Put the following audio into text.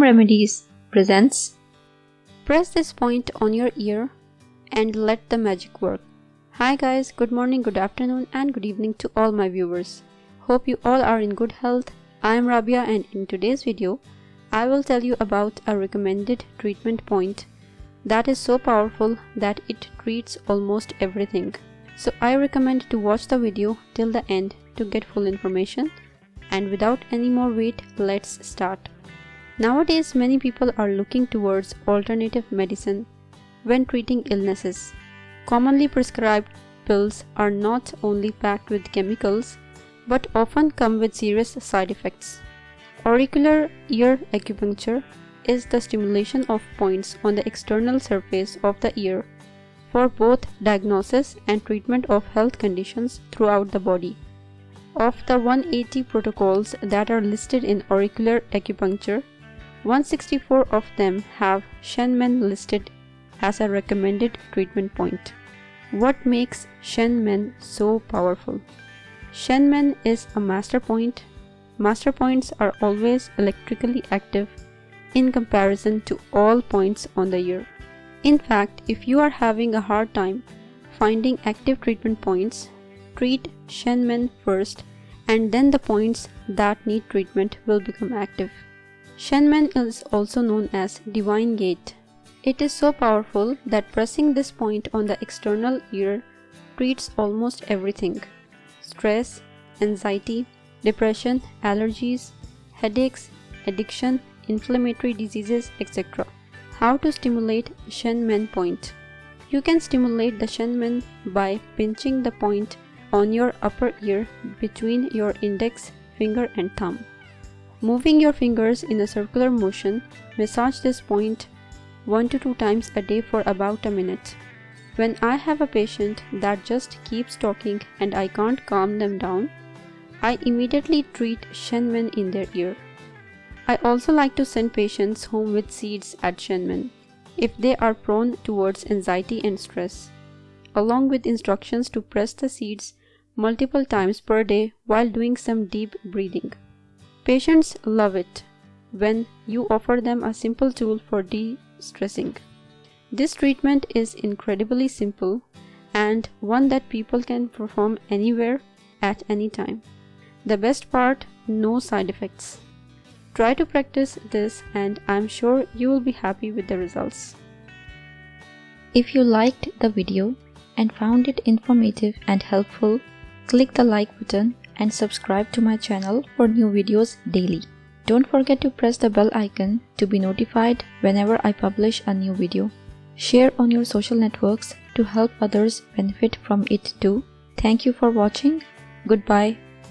Remedies presents Press this point on your ear and let the magic work. Hi guys, good morning, good afternoon and good evening to all my viewers. Hope you all are in good health. I am Rabia and in today's video, I will tell you about a recommended treatment point that is so powerful that it treats almost everything. So I recommend to watch the video till the end to get full information. And without any more wait, let's start. Nowadays, many people are looking towards alternative medicine when treating illnesses. Commonly prescribed pills are not only packed with chemicals, but often come with serious side effects. Auricular ear acupuncture is the stimulation of points on the external surface of the ear for both diagnosis and treatment of health conditions throughout the body. Of the 180 protocols that are listed in auricular acupuncture, 164 of them have Shenman listed as a recommended treatment point. What makes Shenman so powerful? Shenman is a master point. Master points are always electrically active in comparison to all points on the ear. In fact, if you are having a hard time finding active treatment points, treat Shenman first and then the points that need treatment will become active. Shenman is also known as Divine Gate. It is so powerful that pressing this point on the external ear treats almost everything: stress, anxiety, depression, allergies, headaches, addiction, inflammatory diseases, etc. How to stimulate Shenman point? You can stimulate the Shenman by pinching the point on your upper ear between your index finger and thumb. Moving your fingers in a circular motion, massage this point 1 to 2 times a day for about a minute. When I have a patient that just keeps talking and I can't calm them down, I immediately treat Shenman in their ear. I also like to send patients home with seeds at Shenman if they are prone towards anxiety and stress, along with instructions to press the seeds multiple times per day while doing some deep breathing. Patients love it when you offer them a simple tool for de-stressing. This treatment is incredibly simple and one that people can perform anywhere at any time. The best part, no side effects. Try to practice this and I'm sure you will be happy with the results. If you liked the video and found it informative and helpful, click the like button and subscribe to my channel for new videos daily. Don't forget to press the bell icon to be notified whenever I publish a new video. Share on your social networks to help others benefit from it too. Thank you for watching. Goodbye.